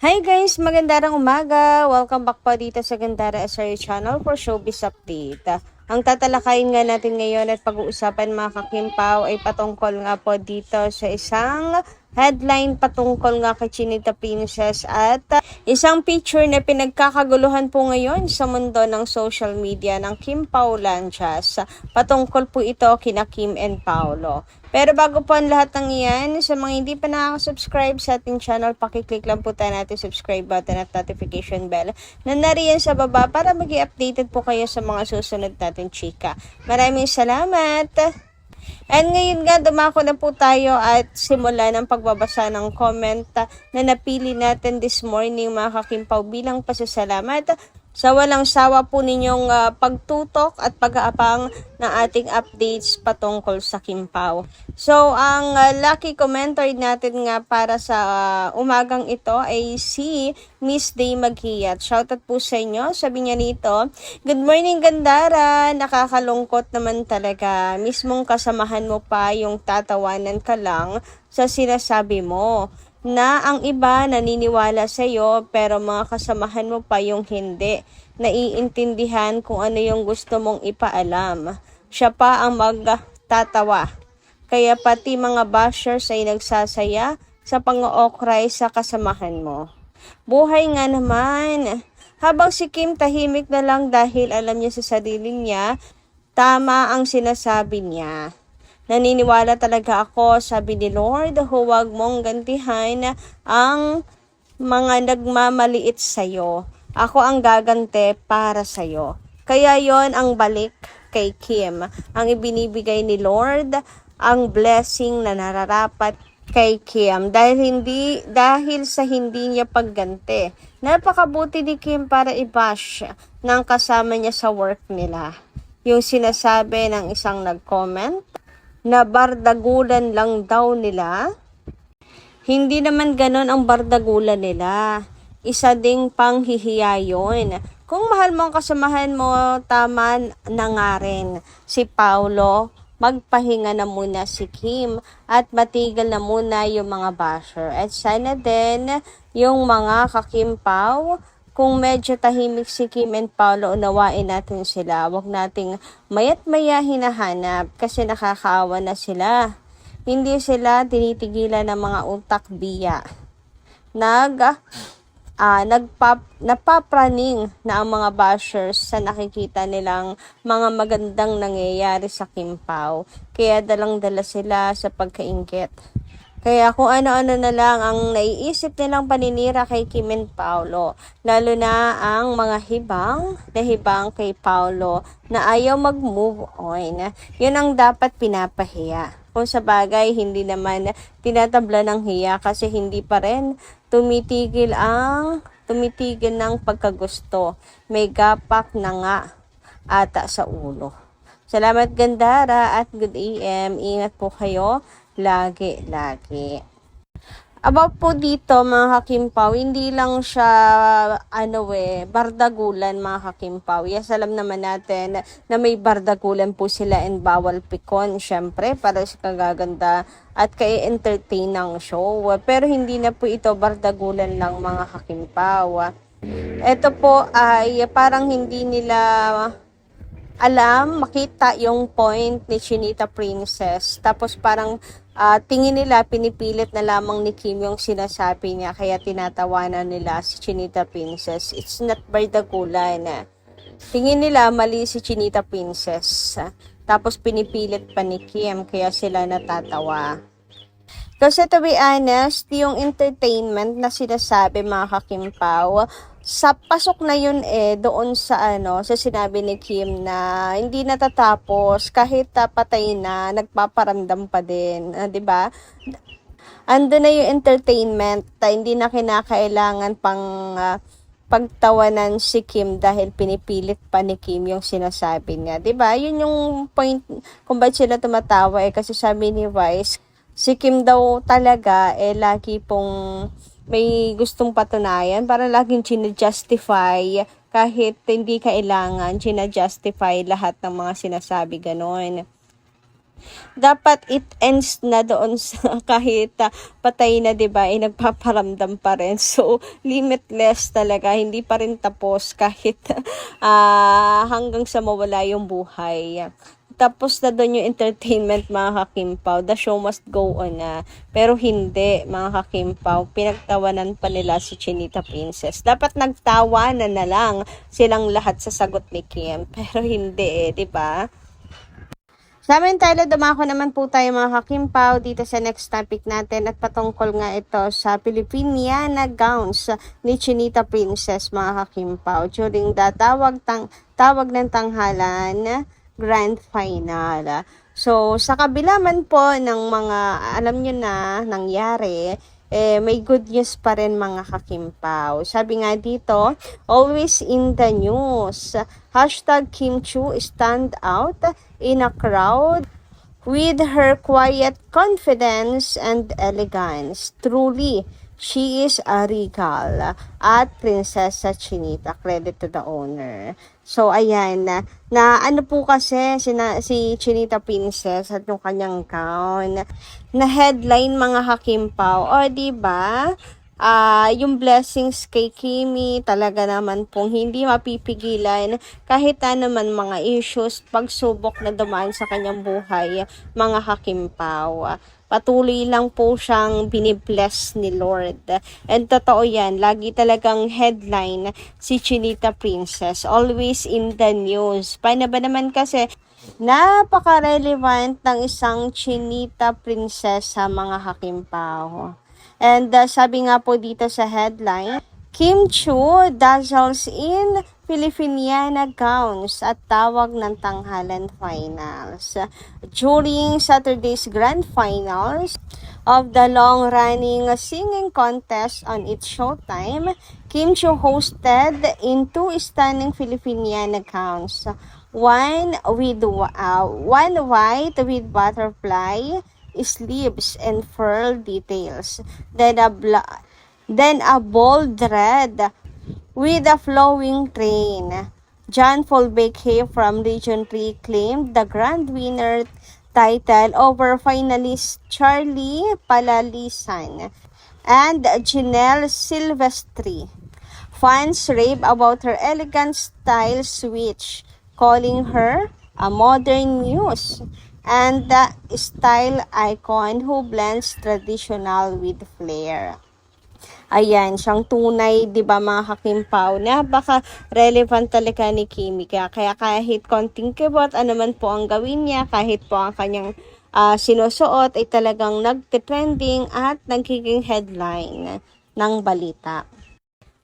Hi guys! Magandang umaga! Welcome back po dito sa Gandara SRU Channel for Showbiz Update. Ang tatalakayin nga natin ngayon at pag-uusapan mga kakimpaw ay patungkol nga po dito sa isang headline patungkol nga kay Chinita Princess at isang picture na pinagkakaguluhan po ngayon sa mundo ng social media ng Kim Pao Lanchas. Patungkol po ito kina Kim and Paolo. Pero bago po ang lahat ng iyan, sa mga hindi pa nakaka-subscribe sa ating channel, pakiclick lang po tayo natin subscribe button at notification bell na nariyan sa baba para maging updated po kayo sa mga susunod natin chika. Maraming salamat! And ngayon nga, dumako na po tayo at simula ng pagbabasa ng comment na napili natin this morning mga kakimpaw bilang pasasalamat sa walang sawa po ninyong pagtutok at pag-aabang ng ating updates patungkol sa Kimpaw. So, ang lucky commenter natin nga para sa umagang ito ay si Miss Day Maghiyat. Shoutout po sa inyo. Sabi niya nito, "Good morning Gandara, nakakalungkot naman talaga. Mismong kasamahan mo pa yung tatawanan ka lang sa sinasabi mo. Na ang iba naniniwala sa iyo pero mga kasamahan mo pa yung hindi. Naiintindihan kung ano yung gusto mong ipaalam. Siya pa ang magtatawa. Kaya pati mga bashers ay nagsasaya sa pang-ookray sa kasamahan mo. Buhay nga naman." Habang si Kim tahimik na lang dahil alam niya sa sarili niya, tama ang sinasabi niya. "Naniniwala talaga ako, sabi ni Lord, huwag mong gantihan ang mga nagmamaliit sa'yo. Ako ang gagante para sa'yo." Kaya yon ang balik kay Kim. Ang ibinibigay ni Lord, ang blessing na nararapat kay Kim dahil sa hindi niya pagganti. Napakabuti ni Kim para i-bash ng kasama niya sa work nila. Yung sinasabi ng isang nag-comment na bardagulan lang daw nila. Hindi naman ganon ang bardagulan nila. Isa ding panghihiya yun. Kung mahal mo ang kasamahan mo, tama na nga rin. Si Paolo, magpahinga na muna si Kim at matigil na muna yung mga basher. At sana din yung mga kakimpaw, kung medyo tahimik si Kim and Paolo, unawain natin sila. Huwag nating mayat maya hinahanap kasi nakakaawa na sila. Hindi sila tinitigilan ng mga utak biya. Napapraning na ang mga bashers sa nakikita nilang mga magandang nangyayari sa Kimpaw. Kaya dalang-dala sila sa pagkainggit. Kaya kung ano-ano na lang ang naiisip nilang paninira kay Kim and Paolo, lalo na ang mga hibang kay Paolo na ayaw mag-move on, yun ang dapat pinapahiya. Kung sa bagay, hindi naman tinatabla ng hiya kasi hindi pa rin tumitigil ng pagkagusto. May gapak na nga ata sa ulo. Salamat Gandara at good AM. Ingat po kayo lagi. About po dito mga kakimpaw, hindi lang siya bardagulan mga kakimpaw. Yes, alam naman natin na may bardagulan po sila and bawal pikon, syempre, para sa kagaganda at kay-entertain ng show. Pero hindi na po ito bardagulan lang mga kakimpaw. Ito po ay parang hindi nila makita yung point ni Chinita Princess. Tapos parang tingin nila pinipilit na lamang ni Kim yung sinasabi niya, kaya tinatawanan nila si Chinita Princess. It's not bardagulan. Tingin nila mali si Chinita Princess. Tapos pinipilit pa ni Kim, kaya sila natatawa. Kasi to be honest, yung entertainment na sinasabi mga kakimpaw, sa pasok na yun doon sa sa sinabi ni Kim na hindi natatapos kahit patay na, nagpaparamdam pa din, 'di ba? Ando na yung entertainment, hindi na kinakailangan pang pagtawanan si Kim dahil pinipilit pa ni Kim yung sinasabi niya, 'di ba? Yun yung point kung bakit sila tumatawa kasi sabi ni Vice, si Kim daw talaga lagi pong may gustong patunayan, para laging justify kahit hindi kailangan, justify lahat ng mga sinasabi ganon. dapat it ends na doon sa kahit patay na, 'di ba? Nagpaparamdam pa rin. So limitless talaga, hindi pa rin tapos kahit hanggang sa mawala yung buhay. Tapos na doon yung entertainment, mga kakimpaw. The show must go on na. Pero hindi, mga kakimpaw. Pinagtawanan pa nila si Chinita Princess. Dapat nagtawanan na lang silang lahat sa sagot ni Kim. Pero hindi di ba? Samantala, dumako naman po tayo, mga kakimpaw, dito sa next topic natin at patungkol nga ito sa Filipiniana gowns ni Chinita Princess, mga kakimpaw, during the tawag ng tanghalan grand final. So, sa kabila man po ng mga, alam nyo na, nangyari, may good news pa rin, mga kakimpaw. Sabi nga dito, always in the news. Hashtag Kim Chu stand out in a crowd with her quiet confidence and elegance. Truly, she is a regal at Prinsesa Chinita. Credit to the owner. So, ayan, na ano po kasi si Chinita Princess at yung kanyang gown, na headline, mga kakimpaw. O, diba? Yung blessings kay Kimi talaga naman pong hindi mapipigilan kahit naman mga issues, pagsubok na dumaan sa kanyang buhay, mga kakimpaw. Patuloy lang po siyang binibless ni Lord. And totoo yan, lagi talagang headline si Chinita Princess. Always in the news. Paano ba naman kasi napaka-relevant ng isang Chinita Princess sa mga kakimpaw. And sabi nga po dito sa headline, Kim Chu dazzles in Filipiniana gowns at tawag ng tanghalan finals. During Saturday's grand finals of the long-running singing contest on its Showtime, Kim Chu hosted in two stunning Filipiniana gowns. One white with butterfly sleeves and pearl details, then a bold red with a flowing train. John Folbeke from Region 3 claimed the grand winner title over finalist Charlie Palalisan and Janelle Silvestri. Fans rave about her elegant style switch, calling her a modern muse and the style icon who blends traditional with flair. Ayan, siyang tunay, 'di ba, mga kakimpaw, napaka-relevant talaga ni Kimi. Kaya kahit konting kibot, ano man po ang gawin niya, kahit po ang kanyang sinusuot ay talagang nagte-trending at nagiging headline ng balita.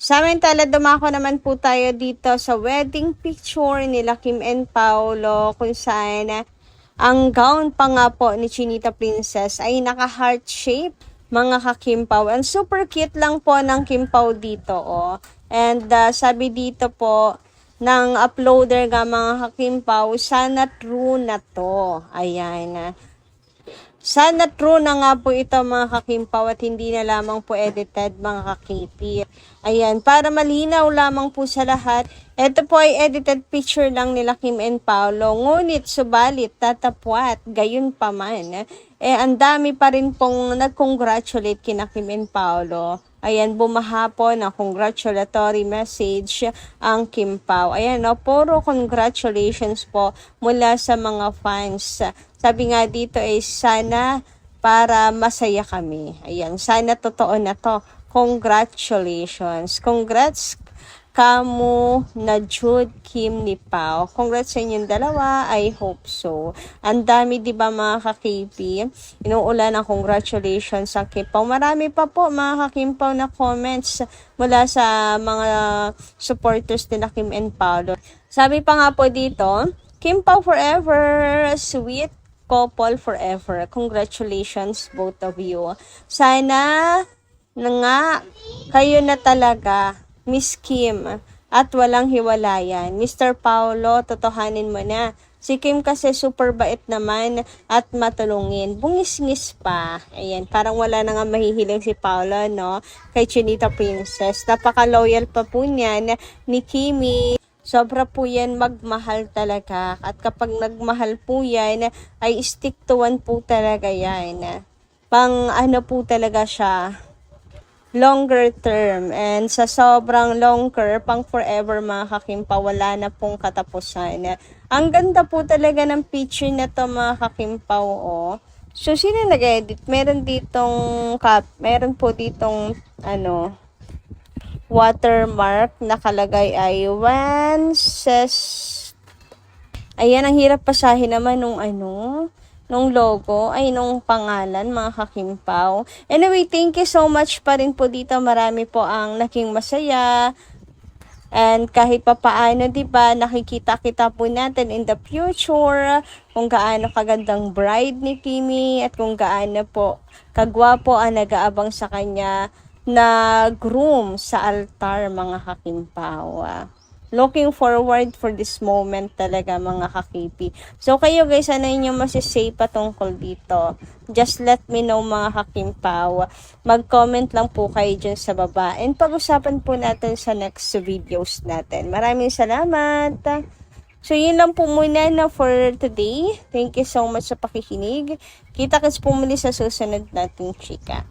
Samantala, dumako naman po tayo dito sa wedding picture nila Kim and Paolo, kung saan ang gown pa nga po ni Chinita Princess ay naka-heart shape, mga kakimpaw. And super cute lang po ng kimpaw dito, oh. And sabi dito po ng uploader nga, mga kakimpaw, sana true na to. Ayan. Sana true na nga po ito, mga kakimpaw, at hindi na lamang po edited, mga kakipi. Ayan, para malinaw lamang po sa lahat, ito po ay edited picture lang nila Kim and Paolo. Ngunit, subalit, tatapwat, gayon pa man. Ang dami pa rin pong nag-congratulate kina Kim and Paolo. Ayan, bumahapon ng congratulatory message ang Kim Pao. Ayan, puro congratulations po mula sa mga fans. Sabi nga dito ay sana para masaya kami. Ayan, sana totoo na to. Congratulations. Congrats kamo na Jude, Kim ni Pao. Congrats sa inyong dalawa. I hope so. Ang dami, di ba, mga ka-KP? Inuulan ng congratulations sa Kimpaw. Marami pa po, mga ka-Kimpaw, na comments mula sa mga supporters nila Kim and Paolo. Sabi pa nga po dito, Kimpaw forever, sweet couple forever. Congratulations, both of you. Sana na nga kayo na talaga, Miss Kim, at walang hiwalayan. Mr. Paolo, totohanin mo na. Si Kim kasi super bait naman at matulungin. Bungis-ngis pa. Ayan, parang wala na nga mahihiling si Paolo, no? Kay Chinita Princess. Napaka-loyal pa po niyan ni Kimi Sobra po yan magmahal talaga. At kapag nagmahal po yan, ay stick to one po talaga yan. Pang ano po talaga siya, longer term. And sa sobrang longer, pang forever mga kakimpa, wala na pong katapusan. Ang ganda po talaga ng picture na to mga kakimpaw, oh. So, sino nag-edit? Meron po ditong, watermark, nakalagay ay ayan, ang hirap pasahin naman nung logo, nung pangalan, mga kakimpaw. Anyway, thank you so much pa rin po dito. Marami po ang naging masaya. And kahit papaano, 'di ba, nakikita kita po natin in the future kung gaano kagandang bride ni Kimi at kung gaano po kagwapo ang nag-aabang sa kanya na groom sa altar, mga kakimpaw. Looking forward for this moment talaga, mga kakipi. So kayo guys, ano yung masisay patungkol dito? Just let me know, mga kakimpaw. Mag-comment lang po kayo dyan sa baba. And pag-usapan po natin sa next videos natin. Maraming salamat! So, yun lang po muna na for today. Thank you so much sa pakikinig. Kita-kits po muli sa susunod nating chika.